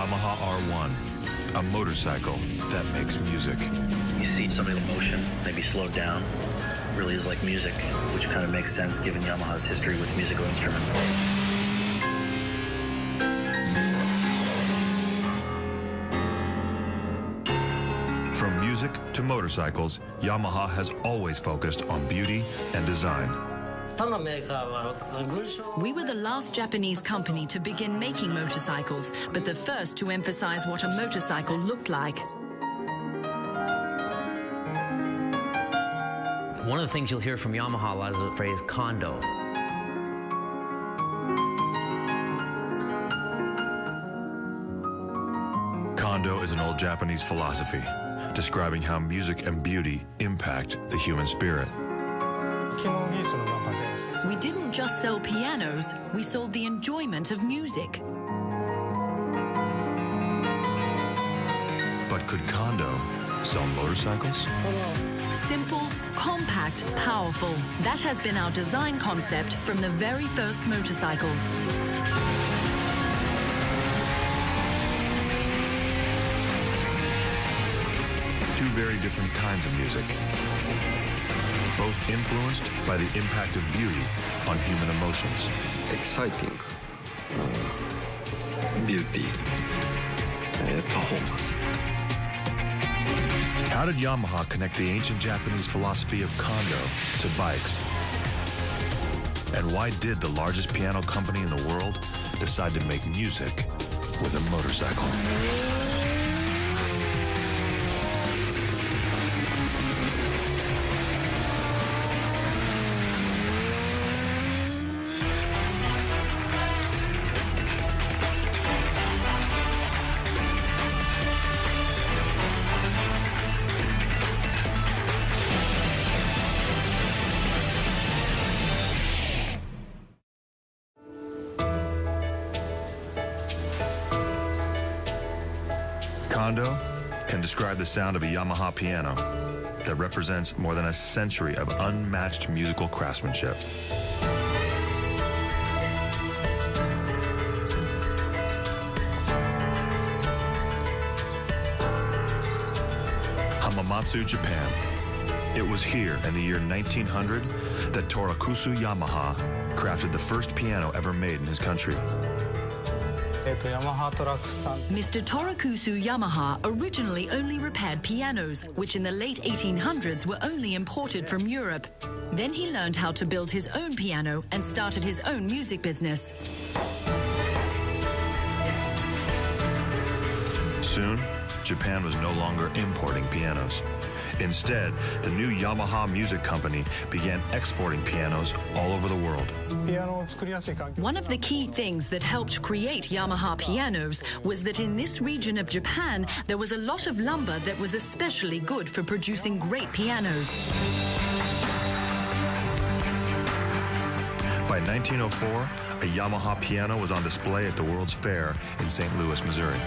Yamaha R1, a motorcycle that makes music. You see something in motion, maybe slowed down, really is like music, which kind of makes sense given Yamaha's history with musical instruments. From music to motorcycles, Yamaha has always focused on beauty and design. We were the last Japanese company to begin making motorcycles, but the first to emphasize what a motorcycle looked like. One of the things you'll hear from Yamaha a lot is the phrase kondo. Kondo is an old Japanese philosophy, describing how music and beauty impact the human spirit. We didn't just sell pianos, we sold the enjoyment of music. But could Kondo sell motorcycles? Simple, compact, powerful. That has been our design concept from the very first motorcycle. Two very different kinds of music, both influenced by the impact of beauty on human emotions. Exciting, beauty, performance. How did Yamaha connect the ancient Japanese philosophy of kondo to bikes? And why did the largest piano company in the world decide to make music with a motorcycle? Kondo can describe the sound of a Yamaha piano that represents more than a century of unmatched musical craftsmanship. Hamamatsu, Japan. It was here in the year 1900 that Torakusu Yamaha crafted the first piano ever made in his country. Mr. Torakusu Yamaha originally only repaired pianos, which in the late 1800s were only imported from Europe. Then he learned how to build his own piano and started his own music business. Soon, Japan was no longer importing pianos. Instead, the new Yamaha Music Company began exporting pianos all over the world. One of the key things that helped create Yamaha pianos was that in this region of Japan, there was a lot of lumber that was especially good for producing great pianos. By 1904, a Yamaha piano was on display at the World's Fair in St. Louis, Missouri.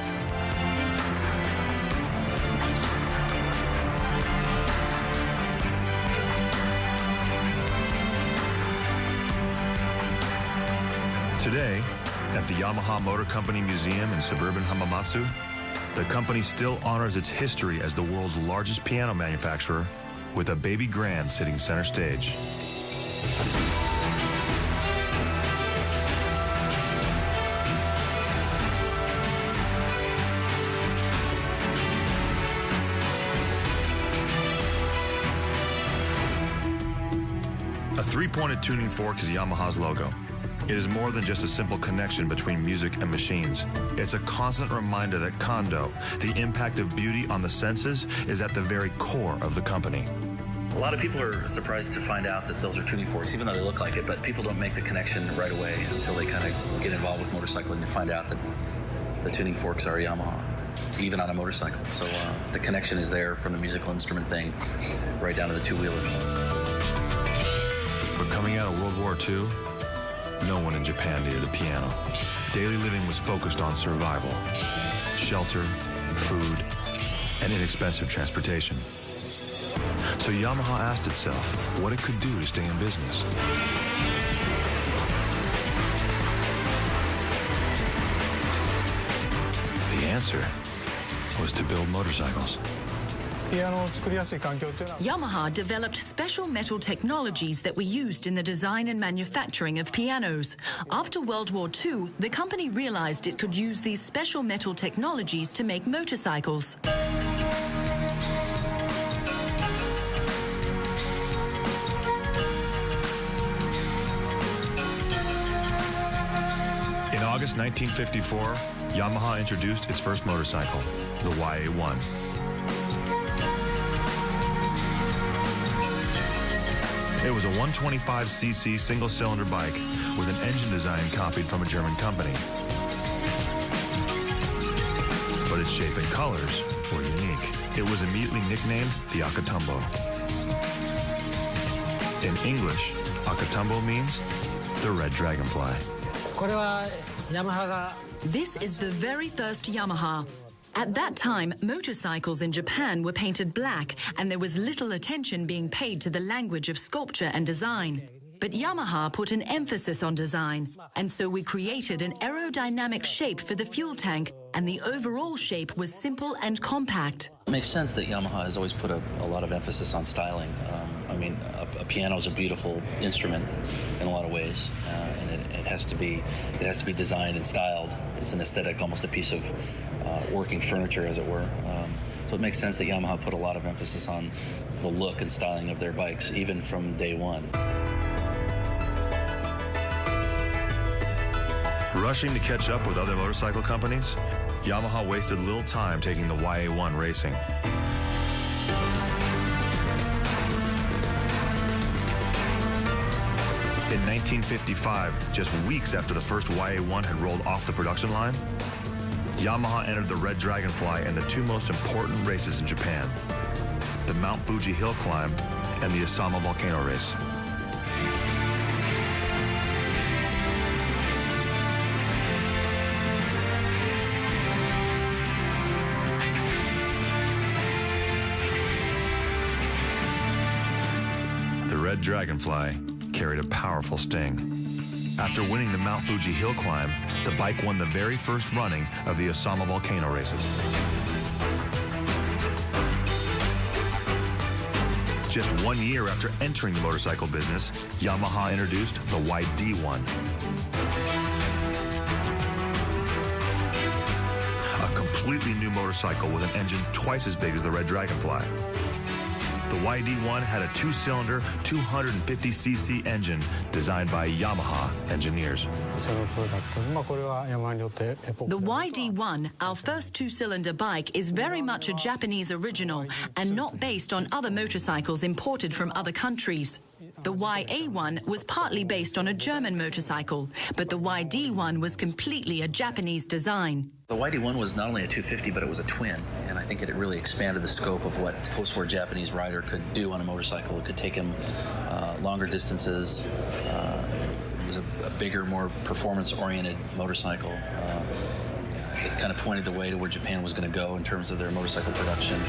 Today, at the Yamaha Motor Company Museum in suburban Hamamatsu, the company still honors its history as the world's largest piano manufacturer, with a baby grand sitting center stage. A three-pointed tuning fork is Yamaha's logo. It is more than just a simple connection between music and machines. It's a constant reminder that kondo, the impact of beauty on the senses, is at the very core of the company. A lot of people are surprised to find out that those are tuning forks, even though they look like it, but people don't make the connection right away until they kind of get involved with motorcycling and find out that the tuning forks are Yamaha, even on a motorcycle. So the connection is there from the musical instrument thing right down to the two-wheelers. But coming out of World War II, no one in Japan needed a piano. Daily living was focused on survival, shelter, food, and inexpensive transportation. So Yamaha asked itself what it could do to stay in business. The answer was to build motorcycles. Yamaha developed special metal technologies that were used in the design and manufacturing of pianos. After World War II, the company realized it could use these special metal technologies to make motorcycles. In August 1954, Yamaha introduced its first motorcycle, the YA1. It was a 125cc single-cylinder bike with an engine design copied from a German company. But its shape and colors were unique. It was immediately nicknamed the Akatumbo. In English, Akatumbo means the red dragonfly. This is the very first Yamaha. At that time, motorcycles in Japan were painted black, and there was little attention being paid to the language of sculpture and design. But Yamaha put an emphasis on design, and so we created an aerodynamic shape for the fuel tank, and the overall shape was simple and compact. It makes sense that Yamaha has always put a lot of emphasis on styling. I mean, a piano is a beautiful instrument in a lot of ways, and it has to be designed and styled. It's an aesthetic, almost a piece of working furniture, as it were. So it makes sense that Yamaha put a lot of emphasis on the look and styling of their bikes, even from day one. Rushing to catch up with other motorcycle companies, Yamaha wasted little time taking the YA1 racing. In 1955, just weeks after the first YA1 had rolled off the production line, Yamaha entered the Red Dragonfly in the two most important races in Japan, the Mount Fuji Hill Climb and the Osama Volcano Race. The Red Dragonfly carried a powerful sting. After winning the Mount Fuji Hill Climb, the bike won the very first running of the Osama Volcano races. Just 1 year after entering the motorcycle business, Yamaha introduced the YD1. A completely new motorcycle with an engine twice as big as the Red Dragonfly. The YD1 had a two-cylinder, 250cc engine designed by Yamaha engineers. The YD1, our first two-cylinder bike, is very much a Japanese original and not based on other motorcycles imported from other countries. The YA1 was partly based on a German motorcycle, but the YD1 was completely a Japanese design. The YD1 was not only a 250, but it was a twin, and I think it really expanded the scope of what post-war Japanese rider could do on a motorcycle. It could take him longer distances. It was a bigger, more performance-oriented motorcycle. It kind of pointed the way to where Japan was going to go in terms of their motorcycle production.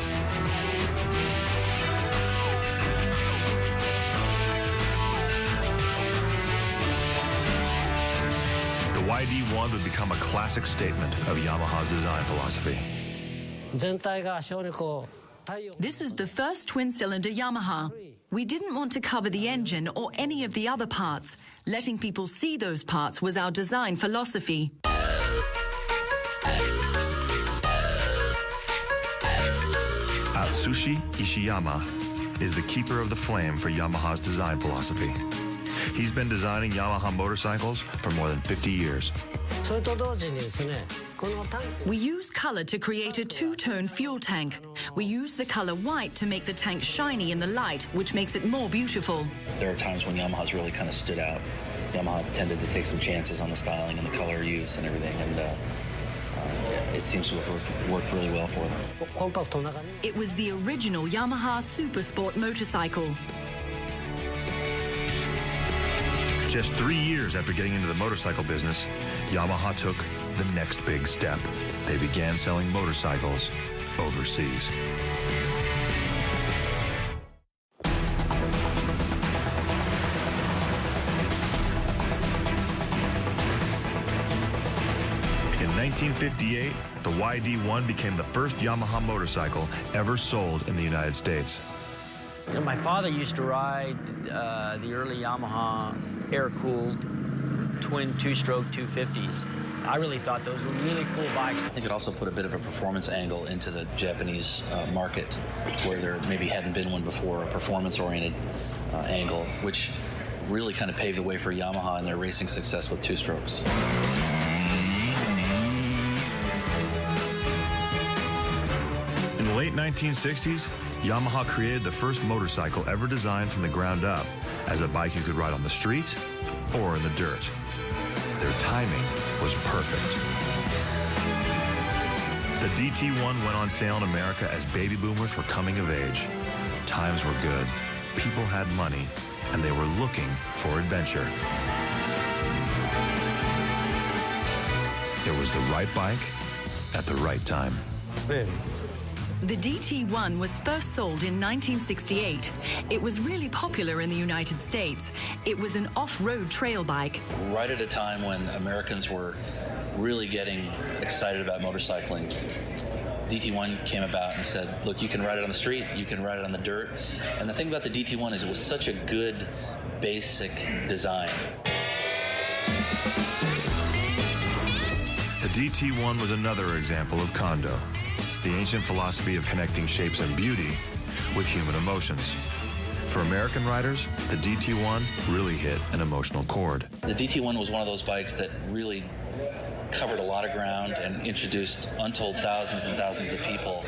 The YD1 would become a classic statement of Yamaha's design philosophy. This is the first twin-cylinder Yamaha. We didn't want to cover the engine or any of the other parts. Letting people see those parts was our design philosophy. Atsushi Ishiyama is the keeper of the flame for Yamaha's design philosophy. He's been designing Yamaha motorcycles for more than 50 years. We use color to create a two-tone fuel tank. We use the color white to make the tank shiny in the light, which makes it more beautiful. There are times when Yamaha's really kind of stood out. Yamaha tended to take some chances on the styling and the color use and everything, and it seems to have worked really well for them. It was the original Yamaha Super Sport motorcycle. Just 3 years after getting into the motorcycle business, Yamaha took the next big step. They began selling motorcycles overseas. In 1958, the YD-1 became the first Yamaha motorcycle ever sold in the United States. You know, my father used to ride the early Yamaha air-cooled twin two-stroke 250s. I really thought those were really cool bikes. I think it also put a bit of a performance angle into the Japanese market, where there maybe hadn't been one before, a performance-oriented angle, which really kind of paved the way for Yamaha and their racing success with two-strokes. In the late 1960s, Yamaha created the first motorcycle ever designed from the ground up as a bike you could ride on the street or in the dirt. Their timing was perfect. The DT-1 went on sale in America as baby boomers were coming of age. Times were good, people had money, and they were looking for adventure. It was the right bike at the right time. The DT-1 was first sold in 1968. It was really popular in the United States. It was an off-road trail bike. Right at a time when Americans were really getting excited about motorcycling, DT-1 came about and said, look, you can ride it on the street, you can ride it on the dirt. And the thing about the DT-1 is it was such a good basic design. The DT-1 was another example of Kondo, the ancient philosophy of connecting shapes and beauty with human emotions. For American riders, the DT-1 really hit an emotional chord. The DT-1 was one of those bikes that really covered a lot of ground and introduced untold thousands and thousands of people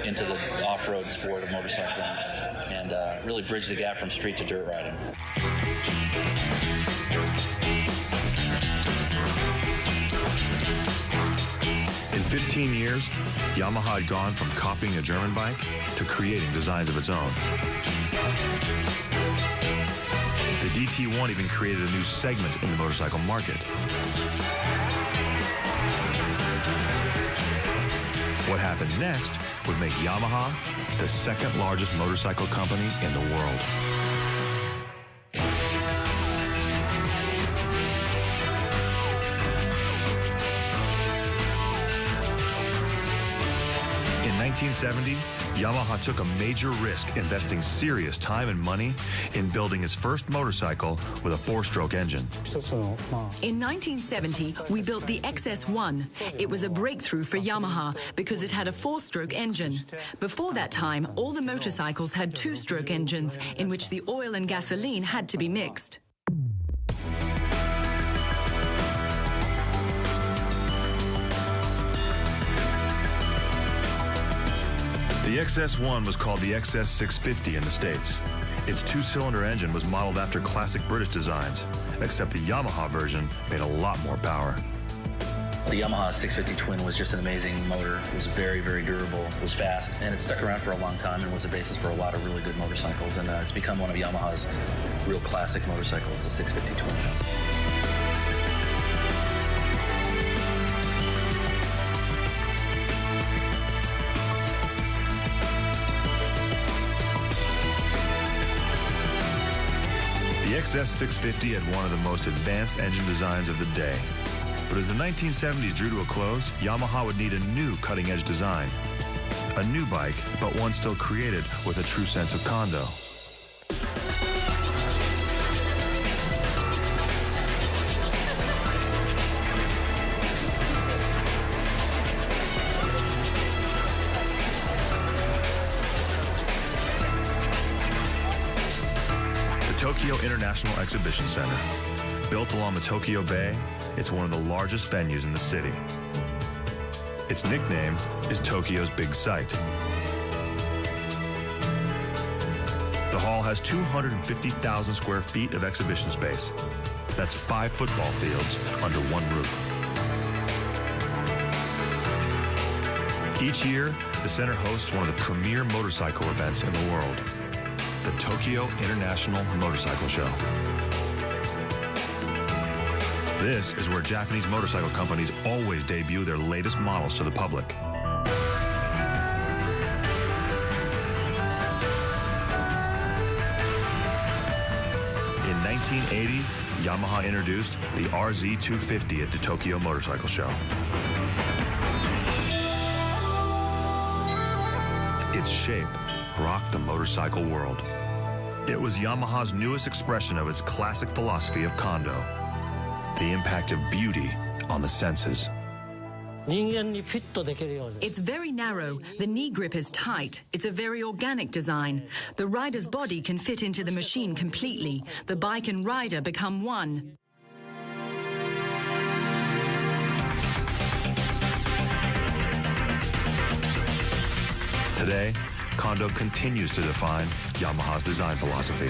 into the off-road sport of motorcycling, and really bridged the gap from street to dirt riding. In 15 years, Yamaha had gone from copying a German bike to creating designs of its own. The DT-1 even created a new segment in the motorcycle market. What happened next would make Yamaha the second largest motorcycle company in the world. In 1970, Yamaha took a major risk, investing serious time and money in building its first motorcycle with a four-stroke engine. In 1970, we built the XS1. It was a breakthrough for Yamaha because it had a four-stroke engine. Before that time, all the motorcycles had two-stroke engines in which the oil and gasoline had to be mixed. The XS1 was called the XS650 in the States. Its two-cylinder engine was modeled after classic British designs, except the Yamaha version made a lot more power. The Yamaha 650 Twin was just an amazing motor. It was very, very durable, it was fast, and it stuck around for a long time and was a basis for a lot of really good motorcycles. And it's become one of Yamaha's real classic motorcycles, the 650 Twin. The XS650 had one of the most advanced engine designs of the day. But as the 1970s drew to a close, Yamaha would need a new cutting-edge design. A new bike, but one still created with a true sense of Kondo. Tokyo International Exhibition Center. Built along the Tokyo Bay, it's one of the largest venues in the city. Its nickname is Tokyo's Big Sight. The hall has 250,000 square feet of exhibition space. That's 5 football fields under one roof. Each year, the center hosts one of the premier motorcycle events in the world, the Tokyo International Motorcycle Show. This is where Japanese motorcycle companies always debut their latest models to the public. In 1980, Yamaha introduced the RZ250 at the Tokyo Motorcycle Show. Its shape rocked the motorcycle world. It was Yamaha's newest expression of its classic philosophy of Kondo, the impact of beauty on the senses. It's very narrow, the knee grip is tight, it's a very organic design. The rider's body can fit into the machine completely. The bike and rider become one. Today, Kondo continues to define Yamaha's design philosophy.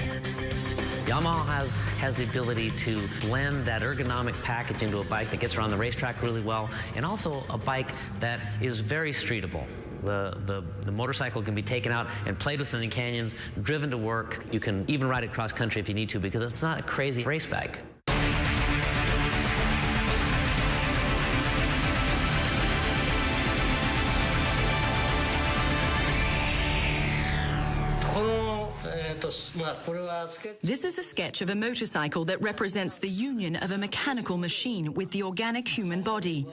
Yamaha has the ability to blend that ergonomic package into a bike that gets around the racetrack really well, and also a bike that is very streetable. The motorcycle can be taken out and played with in the canyons, driven to work. You can even ride it cross country if you need to, because it's not a crazy race bike. This is a sketch of a motorcycle that represents the union of a mechanical machine with the organic human body.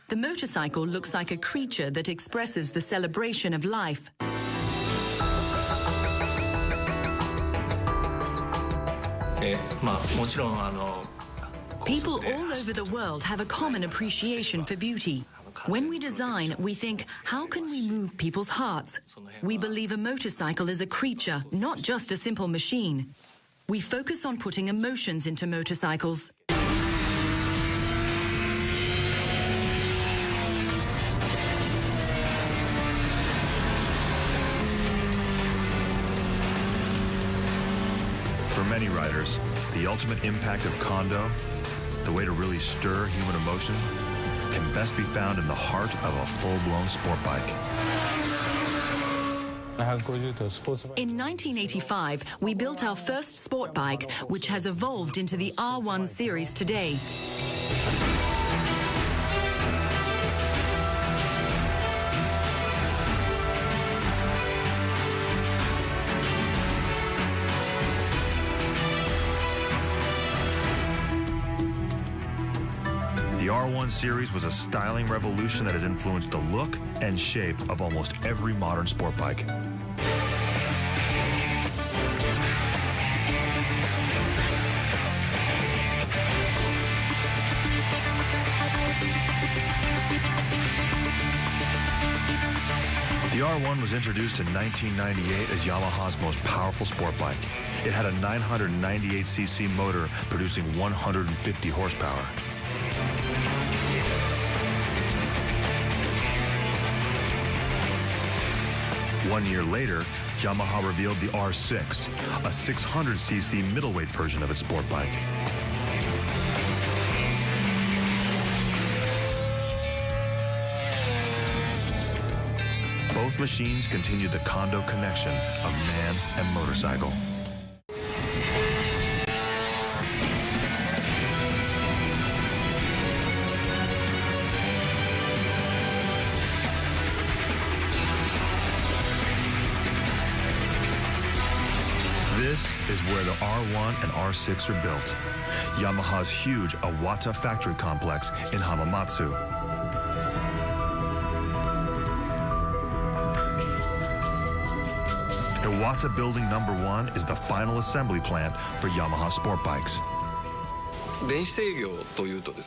The motorcycle looks like a creature that expresses the celebration of life. People all over the world have a common appreciation for beauty. When we design, we think, how can we move people's hearts? We believe a motorcycle is a creature, not just a simple machine. We focus on putting emotions into motorcycles. For many riders, the ultimate impact of Kondo, the way to really stir human emotion, can best be found in the heart of a full-blown sport bike. In 1985, we built our first sport bike, which has evolved into the R1 series today. The R1 series was a styling revolution that has influenced the look and shape of almost every modern sport bike. The R1 was introduced in 1998 as Yamaha's most powerful sport bike. It had a 998cc motor producing 150 horsepower. One year later, Yamaha revealed the R6, a 600cc middleweight version of its sport bike. Both machines continued the Kondo connection of man and motorcycle. This is where the R1 and R6 are built. Yamaha's huge Iwata factory complex in Hamamatsu. Iwata Building Number 1 is the final assembly plant for Yamaha sport bikes.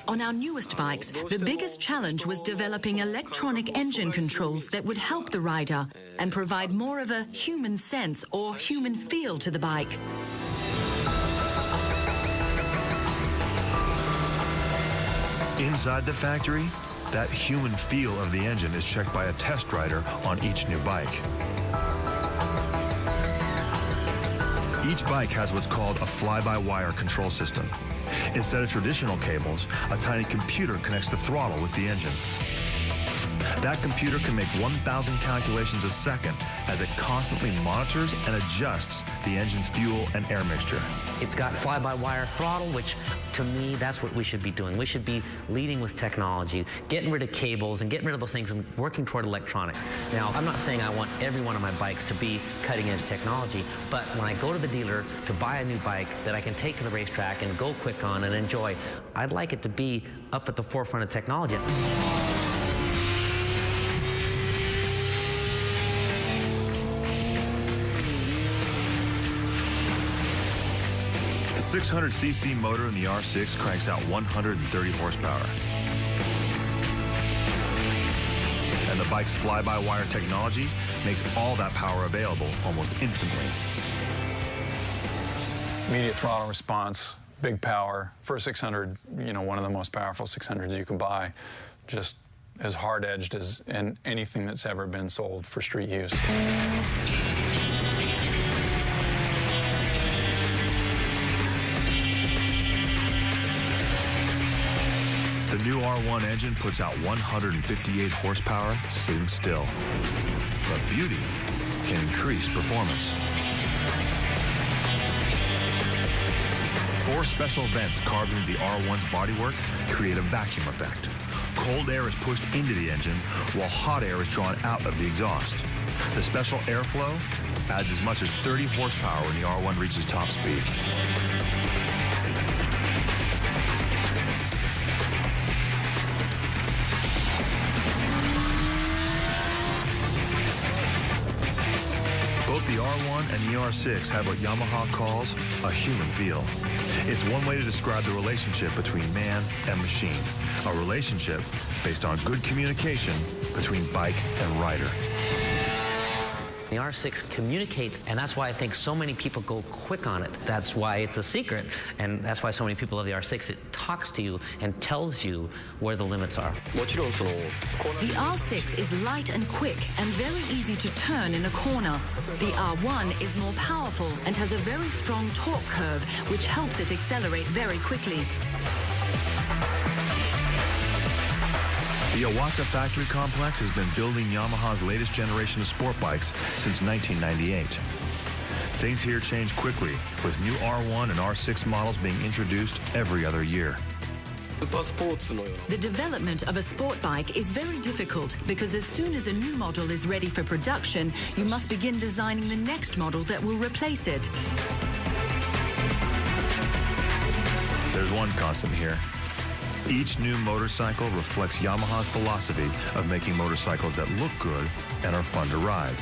On our newest bikes, the biggest challenge was developing electronic engine controls that would help the rider and provide more of a human sense or human feel to the bike. Inside the factory, that human feel of the engine is checked by a test rider on each new bike. Each bike has what's called a fly-by-wire control system. Instead of traditional cables, a tiny computer connects the throttle with the engine. That computer can make 1,000 calculations a second as it constantly monitors and adjusts the engine's fuel and air mixture. It's got fly-by-wire throttle, which to me, that's what we should be doing. We should be leading with technology, getting rid of cables and getting rid of those things and working toward electronics. Now, I'm not saying I want every one of my bikes to be cutting-edge technology, but when I go to the dealer to buy a new bike that I can take to the racetrack and go quick on and enjoy, I'd like it to be up at the forefront of technology. The 600cc motor in the R6 cranks out 130 horsepower. And the bike's fly-by-wire technology makes all that power available almost instantly. Immediate throttle response, big power. For a 600, one of the most powerful 600s you can buy. Just as hard-edged as in anything that's ever been sold for street use. The new R1 engine puts out 158 horsepower sitting still. But beauty can increase performance. 4 special vents carved into the R1's bodywork create a vacuum effect. Cold air is pushed into the engine while hot air is drawn out of the exhaust. The special airflow adds as much as 30 horsepower when the R1 reaches top speed. Both the R1 and the R6 have what Yamaha calls a human feel. It's one way to describe the relationship between man and machine, a relationship based on good communication between bike and rider. The R6 communicates, and that's why I think so many people go quick on it. That's why it's a secret, and that's why so many people love the R6. It talks to you and tells you where the limits are. The R6 is light and quick and very easy to turn in a corner. The R1 is more powerful and has a very strong torque curve, which helps it accelerate very quickly. The Iwata factory complex has been building Yamaha's latest generation of sport bikes since 1998. Things here change quickly, with new R1 and R6 models being introduced every other year. The development of a sport bike is very difficult because as soon as a new model is ready for production, you must begin designing the next model that will replace it. There's one constant here. Each new motorcycle reflects Yamaha's philosophy of making motorcycles that look good and are fun to ride.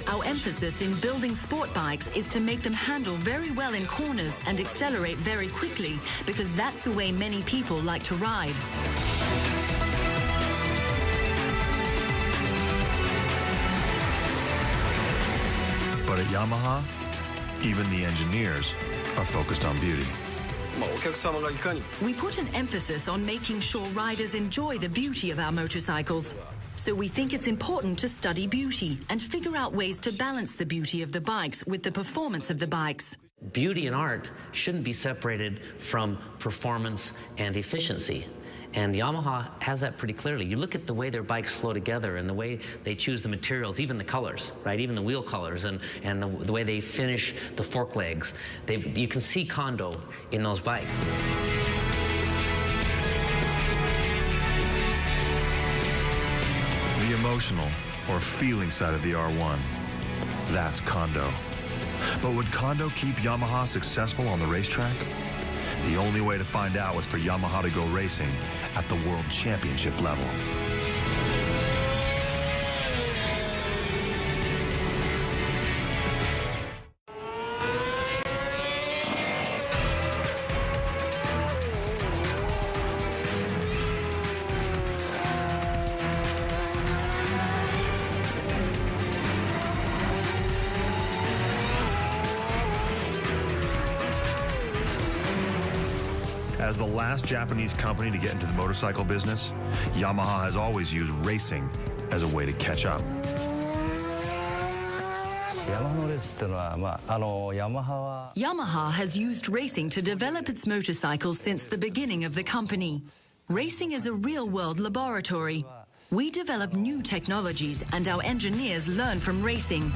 Our emphasis in building sport bikes is to make them handle very well in corners and accelerate very quickly, because that's the way many people like to ride. But at Yamaha, even the engineers are focused on beauty. We put an emphasis on making sure riders enjoy the beauty of our motorcycles. So we think it's important to study beauty and figure out ways to balance the beauty of the bikes with the performance of the bikes. Beauty and art shouldn't be separated from performance and efficiency. And Yamaha has that pretty clearly. You look at the way their bikes flow together and the way they choose the materials, even the colors, right? Even the wheel colors and the way they finish the fork legs. You can see Kondo in those bikes. The emotional or feeling side of the R1, that's Kondo. But would Kondo keep Yamaha successful on the racetrack? The only way to find out was for Yamaha to go racing at the World Championship level. As the last Japanese company to get into the motorcycle business, Yamaha has always used racing as a way to catch up. Yamaha has used racing to develop its motorcycles since the beginning of the company. Racing is a real-world laboratory. We develop new technologies and our engineers learn from racing.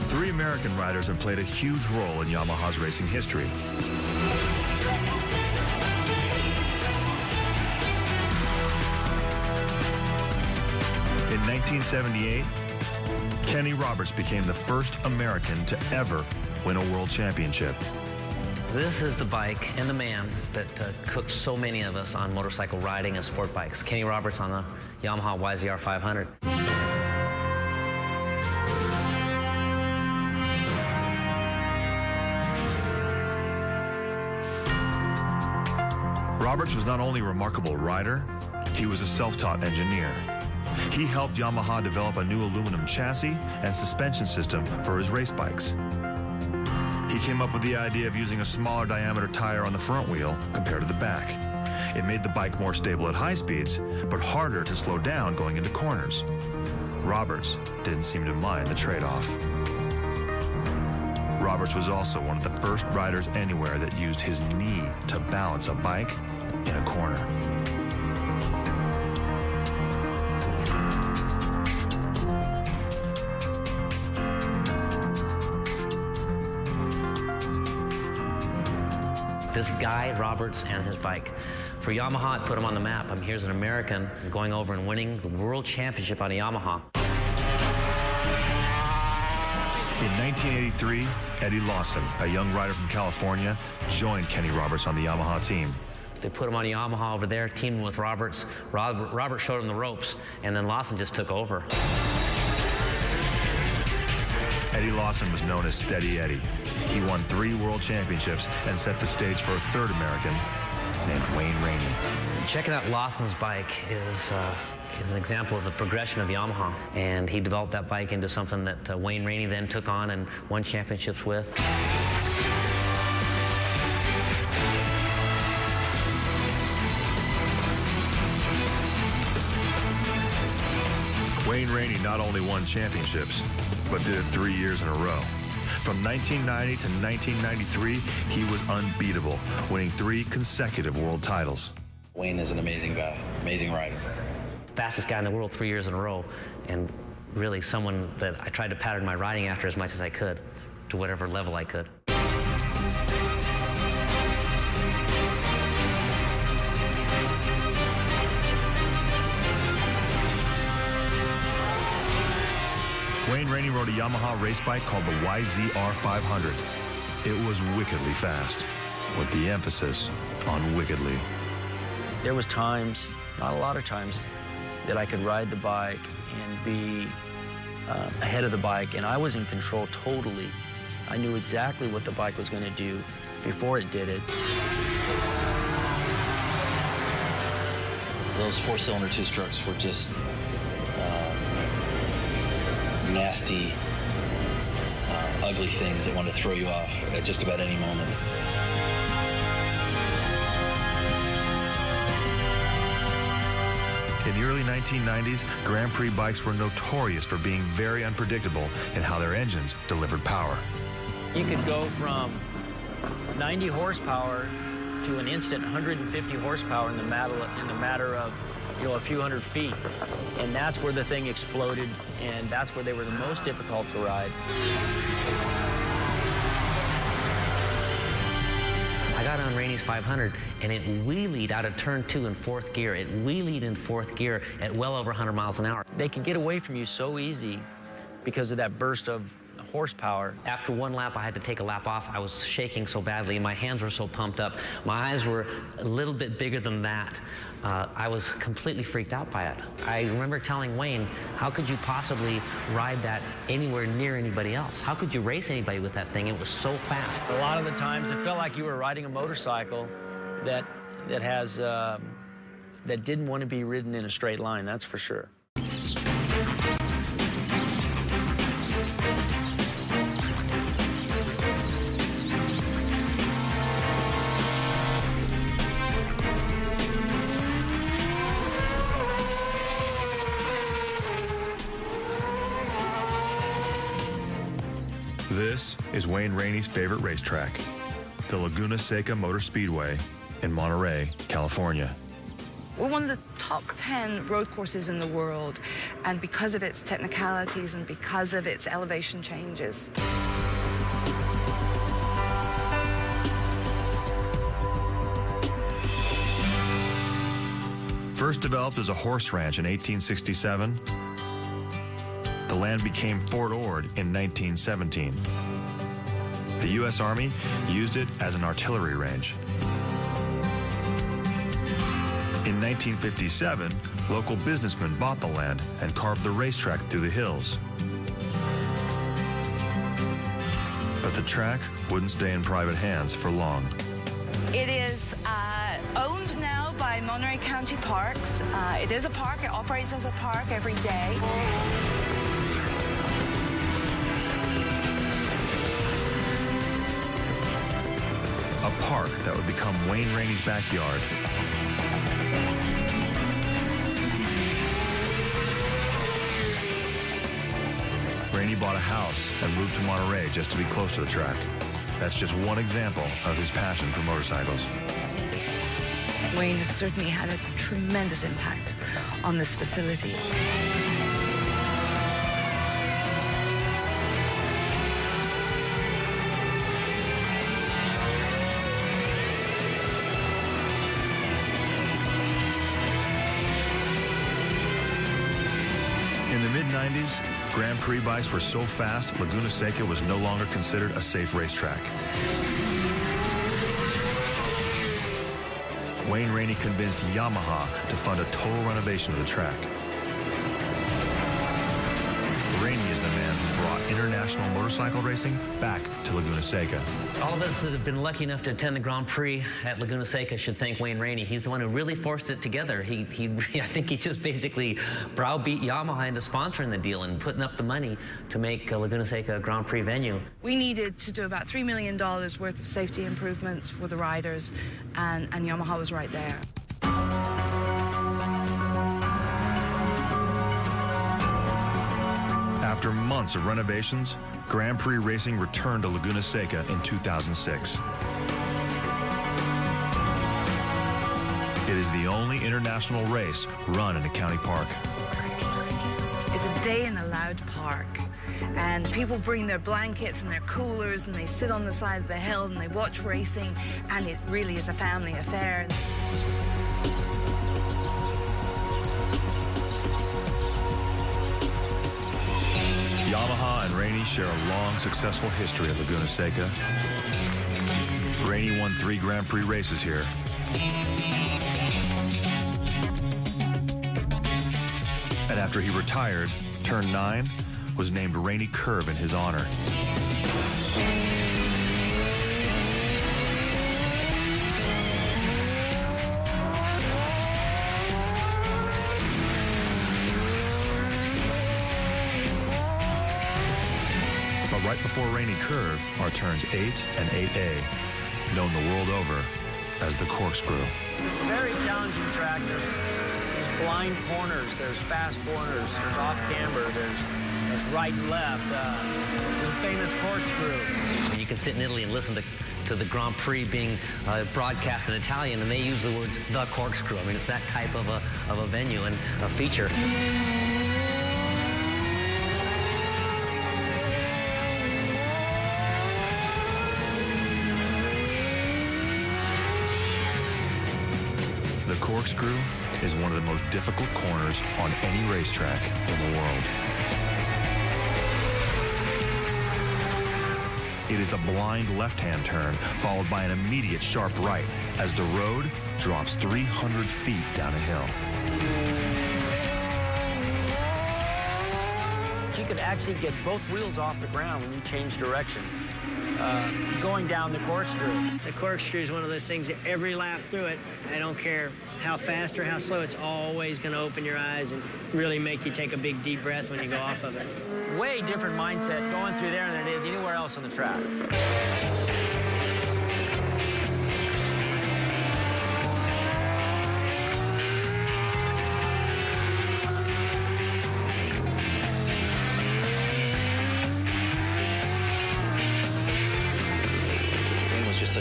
Three American riders have played a huge role in Yamaha's racing history. In 1978, Kenny Roberts became the first American to ever win a world championship. This is the bike and the man that cooked so many of us on motorcycle riding and sport bikes. Kenny Roberts on the Yamaha YZR 500. Roberts was not only a remarkable rider, he was a self-taught engineer. He helped Yamaha develop a new aluminum chassis and suspension system for his race bikes. He came up with the idea of using a smaller diameter tire on the front wheel compared to the back. It made the bike more stable at high speeds, but harder to slow down going into corners. Roberts didn't seem to mind the trade-off. Roberts was also one of the first riders anywhere that used his knee to balance a bike in a corner. This guy, Roberts, and his bike. For Yamaha, it put him on the map. I mean, here's an American going over and winning the world championship on a Yamaha. In 1983, Eddie Lawson, a young rider from California, joined Kenny Roberts on the Yamaha team. They put him on a Yamaha over there, teamed with Roberts. Robert showed him the ropes, and then Lawson just took over. Eddie Lawson was known as Steady Eddie. He won 3 world championships and set the stage for a third American named Wayne Rainey. Checking out Lawson's bike is an example of the progression of Yamaha, and he developed that bike into something that Wayne Rainey then took on and won championships with. Wayne Rainey not only won championships, but did it 3 years in a row. From 1990 to 1993, he was unbeatable, winning 3 consecutive world titles. Wayne is an amazing guy, amazing rider. Fastest guy in the world 3 years in a row, and really someone that I tried to pattern my riding after as much as I could, to whatever level I could. Wayne Rainey rode a Yamaha race bike called the YZR 500. It was wickedly fast, with the emphasis on wickedly. There was times, not a lot of times, that I could ride the bike and be ahead of the bike, and I was in control totally. I knew exactly what the bike was going to do before it did it. Those 4-cylinder 2-strokes were just nasty, ugly things that want to throw you off at just about any moment. In the early 1990s, Grand Prix bikes were notorious for being very unpredictable in how their engines delivered power. You could go from 90 horsepower to an instant 150 horsepower in the matter of a few hundred feet. And that's where the thing exploded, and that's where they were the most difficult to ride. I got on Rainey's 500, and it wheelied out of turn 2 in 4th gear. It wheelied in 4th gear at well over 100 miles an hour. They could get away from you so easy because of that burst of horsepower. After one lap, I had to take a lap off. I was shaking so badly, my hands were so pumped up. My eyes were a little bit bigger than that. I was completely freaked out by it. I remember telling Wayne, how could you possibly ride that anywhere near anybody else? How could you race anybody with that thing? It was so fast. A lot of the times, it felt like you were riding a motorcycle that didn't want to be ridden in a straight line, that's for sure. This is Wayne Rainey's favorite racetrack, the Laguna Seca Motor Speedway in Monterey, California. We're one of the top 10 road courses in the world, and because of its technicalities and because of its elevation changes. First developed as a horse ranch in 1867, the land became Fort Ord in 1917. The U.S. Army used it as an artillery range. In 1957, local businessmen bought the land and carved the racetrack through the hills. But the track wouldn't stay in private hands for long. It is owned now by Monterey County Parks. It is a park. It operates as a park every day. A park that would become Wayne Rainey's backyard. Rainey bought a house and moved to Monterey just to be close to the track. That's just one example of his passion for motorcycles. Wayne has certainly had a tremendous impact on this facility. In the mid-90s, Grand Prix bikes were so fast, Laguna Seca was no longer considered a safe racetrack. Wayne Rainey convinced Yamaha to fund a total renovation of the track. Rainey is the man who brought international motorcycle racing back to Laguna Seca. All of us that have been lucky enough to attend the Grand Prix at Laguna Seca should thank Wayne Rainey. He's the one who really forced it together. I think he just basically browbeat Yamaha into sponsoring the deal and putting up the money to make Laguna Seca a Grand Prix venue. We needed to do about $3 million worth of safety improvements for the riders, and Yamaha was right there. After months of renovations, Grand Prix racing returned to Laguna Seca in 2006. It is the only international race run in a county park. It's a day in a loud park, and people bring their blankets and their coolers and they sit on the side of the hill and they watch racing, and it really is a family affair. Yamaha and Rainey share a long, successful history at Laguna Seca. Rainey won 3 Grand Prix races here. And after he retired, Turn 9 was named Rainey Curve in his honor. Right before Rainey Curve are turns 8 and 8A, known the world over as the corkscrew. Very challenging track. There's blind corners, there's fast corners, there's off camber, there's right and left, the famous corkscrew. You can sit in Italy and listen to the Grand Prix being broadcast in Italian, and they use the words the corkscrew. I mean, it's that type of a venue and a feature. The corkscrew is one of the most difficult corners on any racetrack in the world. It is a blind left-hand turn followed by an immediate sharp right as the road drops 300 feet down a hill. You could actually get both wheels off the ground when you change direction. Going down the corkscrew. The corkscrew is one of those things that every lap through it, I don't care how fast or how slow, it's always going to open your eyes and really make you take a big deep breath when you go off of it. Way different mindset going through there than it is anywhere else on the track.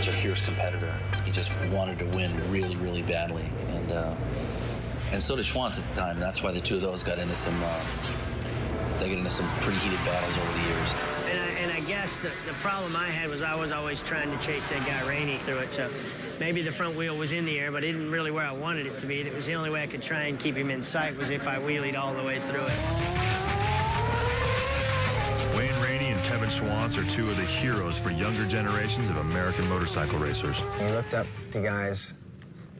such a fierce competitor. He just wanted to win really, really badly. And so did Schwantz at the time. That's why the two of those got into some pretty heated battles over the years. And I guess the problem I had was I was always trying to chase that guy Rainey through it. So maybe the front wheel was in the air, but it didn't really where I wanted it to be. It was the only way I could try and keep him in sight was if I wheelied all the way through it. Wayne Rainey and Kevin Schwantz are two of the heroes for younger generations of American motorcycle racers. You looked up to guys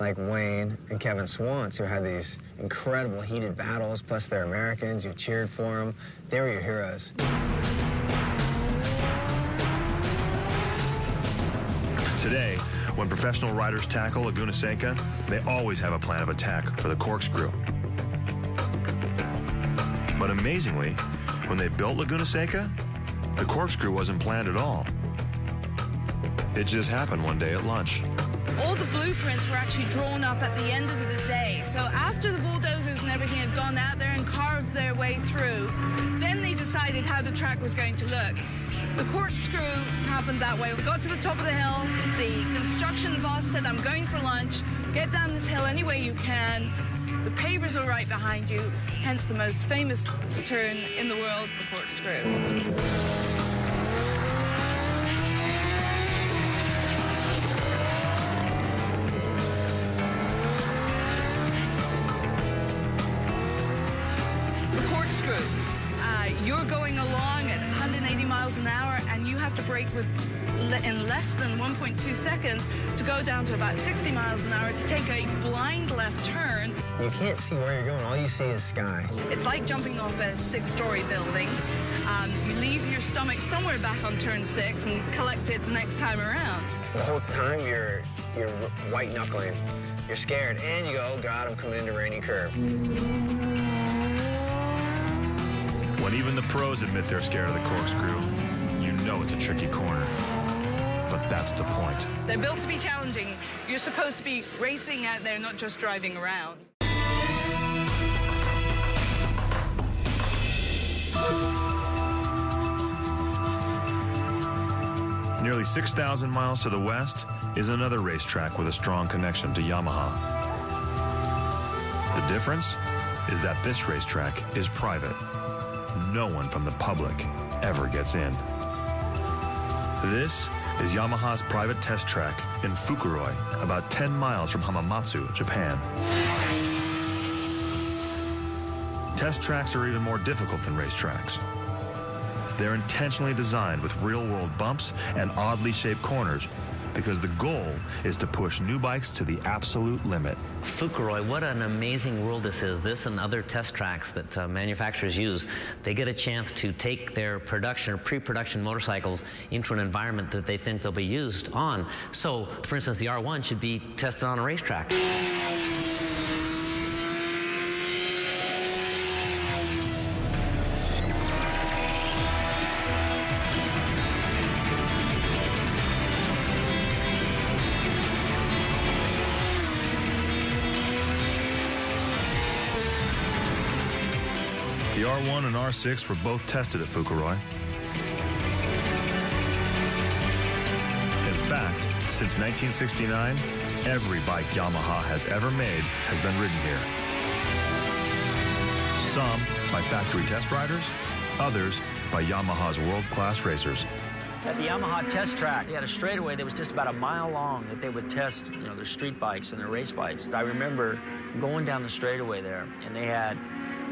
like Wayne and Kevin Schwantz, who had these incredible heated battles, plus they're Americans, you cheered for them. They were your heroes. Today, when professional riders tackle Laguna Seca, they always have a plan of attack for the corkscrew. But amazingly, when they built Laguna Seca, the corkscrew wasn't planned at all. It just happened one day at lunch. All the blueprints were actually drawn up at the end of the day. So after the bulldozers and everything had gone out there and carved their way through, then they decided how the track was going to look. The corkscrew happened that way. We got to the top of the hill. The construction boss said, I'm going for lunch. Get down this hill any way you can. The pavers are right behind you, hence the most famous turn in the world, the corkscrew. You're going along at 180 miles an hour, and you have to brake in less than 1.2 seconds to go down to about 60 miles an hour to take a blind left turn. You can't see where you're going. All you see is sky. It's like jumping off a 6-story building. You leave your stomach somewhere back on turn 6 and collect it the next time around. The whole time you're white-knuckling. You're scared, and you go, oh, God, I'm coming into Rainy Curve. When even the pros admit they're scared of the corkscrew, you know it's a tricky corner. But that's the point. They're built to be challenging. You're supposed to be racing out there, not just driving around. Nearly 6,000 miles to the west is another racetrack with a strong connection to Yamaha. The difference is that this racetrack is private. No one from the public ever gets in. This is Yamaha's private test track in Fukuroi, about 10 miles from Hamamatsu, Japan. Test tracks are even more difficult than racetracks. They're intentionally designed with real-world bumps and oddly shaped corners because the goal is to push new bikes to the absolute limit. Fukuroi, what an amazing world this is. This and other test tracks that manufacturers use, they get a chance to take their production or pre-production motorcycles into an environment that they think they'll be used on. So, for instance, the R1 should be tested on a racetrack. The R1 and R6 were both tested at Fukuroi. In fact, since 1969, every bike Yamaha has ever made has been ridden here. Some by factory test riders, others by Yamaha's world-class racers. At the Yamaha test track, they had a straightaway that was just about a mile long that they would test, their street bikes and their race bikes. I remember going down the straightaway there, and they had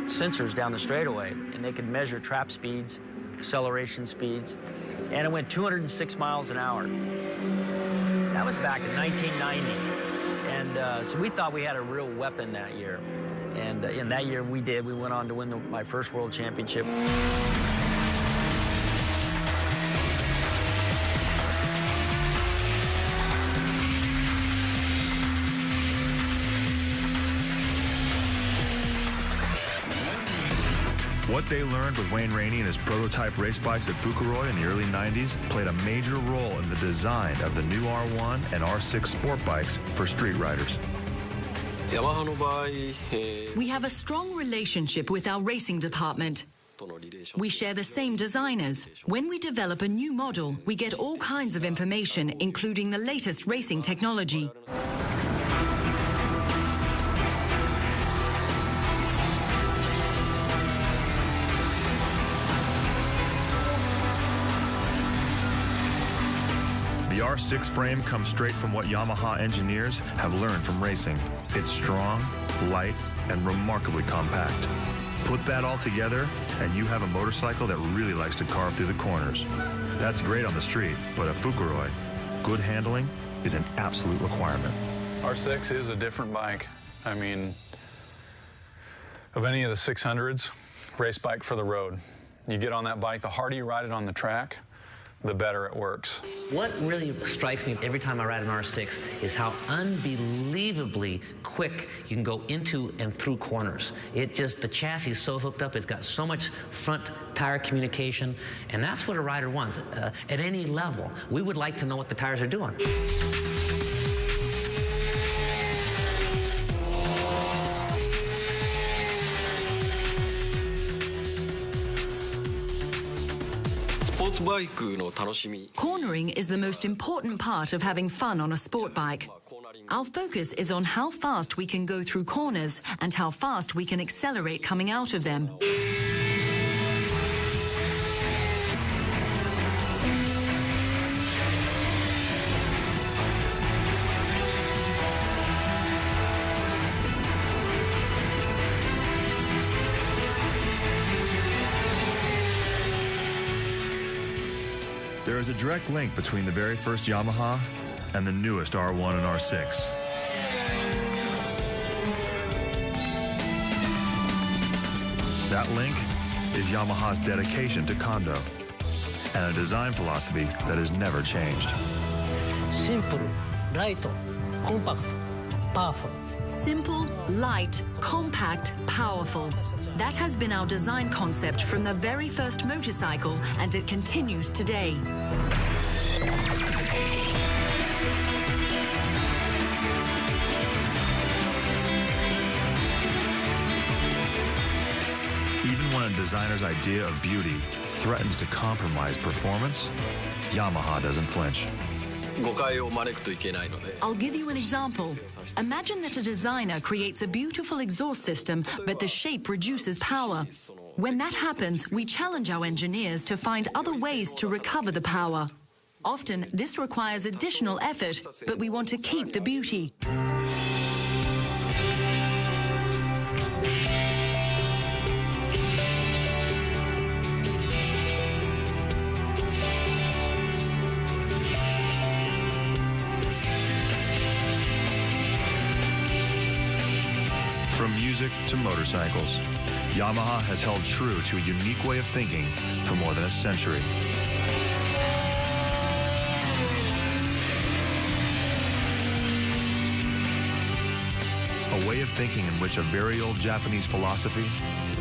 sensors down the straightaway, and they could measure trap speeds, acceleration speeds, and it went 206 miles an hour. That was back in 1990, and so we thought we had a real weapon that year, and in that year we did. We went on to win my first world championship. What they learned with Wayne Rainey and his prototype race bikes at Fukuroi in the early 90s played a major role in the design of the new R1 and R6 sport bikes for street riders. We have a strong relationship with our racing department. We share the same designers. When we develop a new model, we get all kinds of information, including the latest racing technology. The R6 frame comes straight from what Yamaha engineers have learned from racing. It's strong, light, and remarkably compact. Put that all together, and you have a motorcycle that really likes to carve through the corners. That's great on the street, but at Fukuroi, good handling is an absolute requirement. R6 is a different bike. I mean, of any of the 600s, race bike for the road. You get on that bike, the harder you ride it on the track, the better it works. What really strikes me every time I ride an R6 is how unbelievably quick you can go into and through corners. The chassis is so hooked up, it's got so much front tire communication, and that's what a rider wants at any level. We would like to know what the tires are doing. Cornering is the most important part of having fun on a sport bike. Our focus is on how fast we can go through corners and how fast we can accelerate coming out of them. There is a direct link between the very first Yamaha and the newest R1 and R6. That link is Yamaha's dedication to Kondo and a design philosophy that has never changed. Simple, light, compact, powerful. Simple, light, compact, powerful. That has been our design concept from the very first motorcycle, and it continues today. Even when a designer's idea of beauty threatens to compromise performance, Yamaha doesn't flinch. I'll give you an example. Imagine that a designer creates a beautiful exhaust system, but the shape reduces power. When that happens, we challenge our engineers to find other ways to recover the power. Often, this requires additional effort, but we want to keep the beauty. From music to motorcycles, Yamaha has held true to a unique way of thinking for more than a century. A way of thinking in which a very old Japanese philosophy,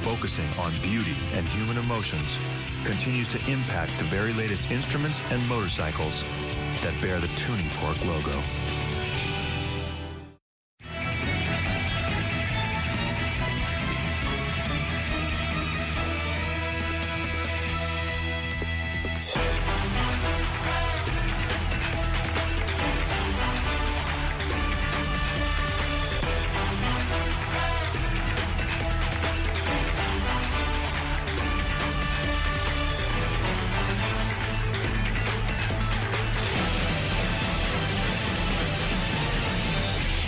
focusing on beauty and human emotions, continues to impact the very latest instruments and motorcycles that bear the Tuning Fork logo.